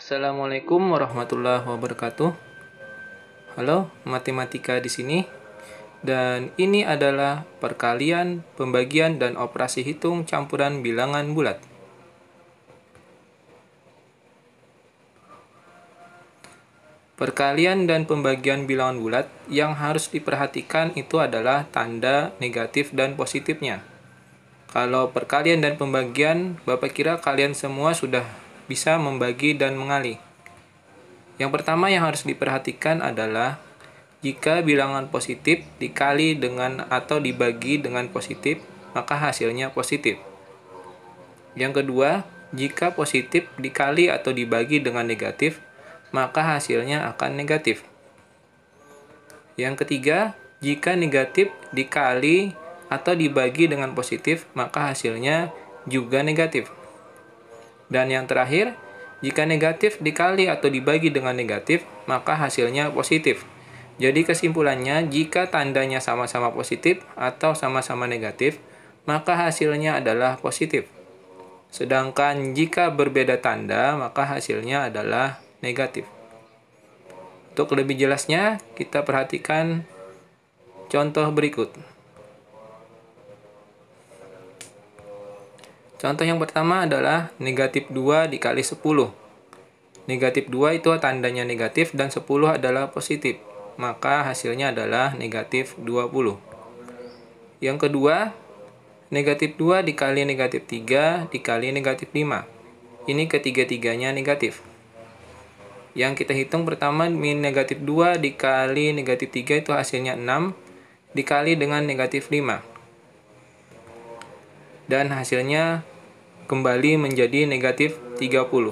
Assalamualaikum warahmatullahi wabarakatuh. Halo, matematika di sini. Dan ini adalah perkalian, pembagian, dan operasi hitung campuran bilangan bulat. Perkalian dan pembagian bilangan bulat yang harus diperhatikan itu adalah tanda negatif dan positifnya. Kalau perkalian dan pembagian, Bapak kira kalian semua sudah bisa membagi dan mengali. Yang pertama yang harus diperhatikan adalah jika bilangan positif dikali dengan atau dibagi dengan positif, maka hasilnya positif. Yang kedua, jika positif dikali atau dibagi dengan negatif, maka hasilnya akan negatif. Yang ketiga, jika negatif dikali atau dibagi dengan positif, maka hasilnya juga negatif. Dan yang terakhir, jika negatif dikali atau dibagi dengan negatif, maka hasilnya positif. Jadi kesimpulannya, jika tandanya sama-sama positif atau sama-sama negatif, maka hasilnya adalah positif. Sedangkan jika berbeda tanda, maka hasilnya adalah negatif. Untuk lebih jelasnya, kita perhatikan contoh berikut. Contoh yang pertama adalah negatif 2 dikali 10. Negatif 2 itu tandanya negatif dan 10 adalah positif. Maka hasilnya adalah negatif 20. Yang kedua, negatif 2 dikali negatif 3 dikali negatif 5. Ini ketiga-tiganya negatif. Yang kita hitung pertama, min negatif 2 dikali negatif 3 itu hasilnya 6 dikali dengan negatif 5. Dan hasilnya kembali menjadi negatif 30.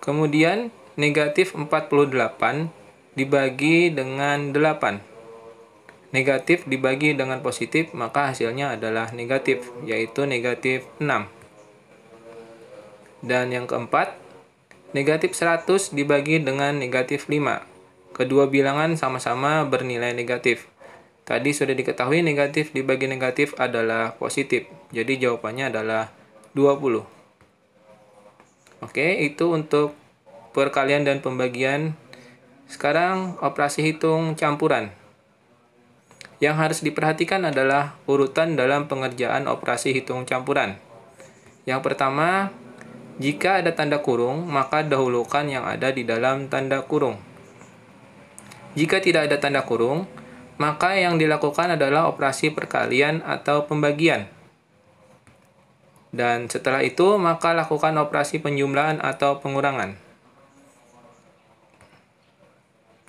Kemudian negatif 48 dibagi dengan 8. Negatif dibagi dengan positif, maka hasilnya adalah negatif, yaitu negatif 6. Dan yang keempat, negatif 100 dibagi dengan negatif 5. Kedua bilangan sama-sama bernilai negatif. Tadi sudah diketahui negatif dibagi negatif adalah positif. Jadi jawabannya adalah 20. Oke, itu untuk perkalian dan pembagian. Sekarang operasi hitung campuran. Yang harus diperhatikan adalah urutan dalam pengerjaan operasi hitung campuran. Yang pertama, jika ada tanda kurung, maka dahulukan yang ada di dalam tanda kurung. Jika tidak ada tanda kurung, maka yang dilakukan adalah operasi perkalian atau pembagian. Dan setelah itu, maka lakukan operasi penjumlahan atau pengurangan.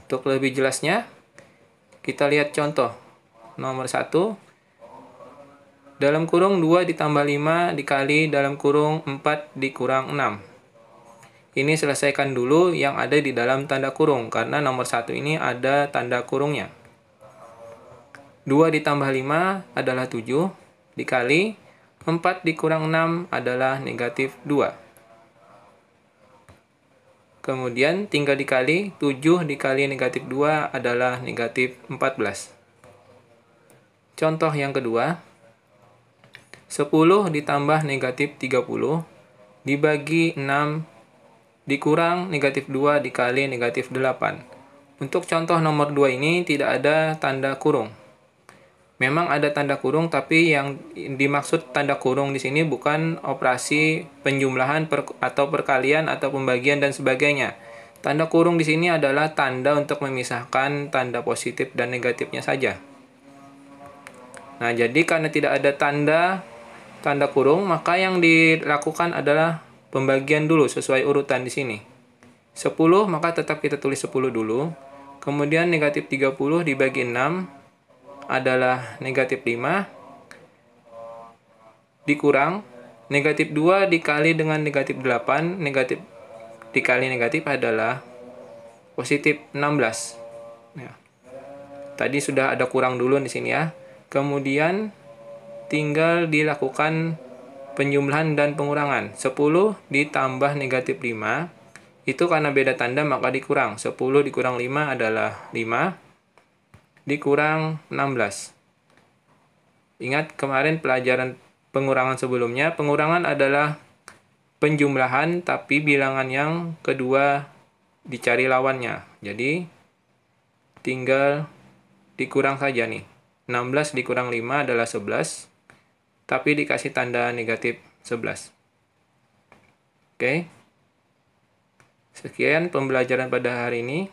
Untuk lebih jelasnya, kita lihat contoh. Nomor 1, dalam kurung 2 ditambah 5 dikali dalam kurung 4 dikurang 6. Ini selesaikan dulu yang ada di dalam tanda kurung, karena nomor 1 ini ada tanda kurungnya. 2 ditambah 5 adalah 7, dikali 4 dikurang 6 adalah negatif 2. Kemudian tinggal dikali, 7 dikali negatif 2 adalah negatif 14. Contoh yang kedua, 10 ditambah negatif 30 dibagi 6 dikurang negatif 2 dikali negatif 8. Untuk contoh nomor 2 ini tidak ada tanda kurung. Memang ada tanda kurung, tapi yang dimaksud tanda kurung di sini bukan operasi penjumlahan atau perkalian atau pembagian dan sebagainya. Tanda kurung di sini adalah tanda untuk memisahkan tanda positif dan negatifnya saja. Nah, jadi karena tidak ada tanda kurung, maka yang dilakukan adalah pembagian dulu sesuai urutan di sini. 10, maka tetap kita tulis 10 dulu. Kemudian negatif 30 dibagi 6 adalah negatif 5 dikurang negatif 2 dikali dengan negatif 8, negatif dikali negatif adalah positif 16. Ya. Tadi sudah ada kurang dulu di sini ya. Kemudian tinggal dilakukan penjumlahan dan pengurangan. 10 ditambah negatif 5 itu karena beda tanda maka dikurang. 10 dikurang 5 adalah 5 dikurang 16. Ingat kemarin pelajaran pengurangan sebelumnya, pengurangan adalah penjumlahan, tapi bilangan yang kedua dicari lawannya. Jadi, tinggal dikurang saja nih. 16 dikurang 5 adalah 11, tapi dikasih tanda negatif 11. Oke. Sekian pembelajaran pada hari ini.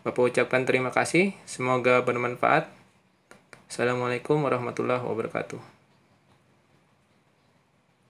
Bapak ucapkan terima kasih. Semoga bermanfaat. Assalamualaikum warahmatullahi wabarakatuh.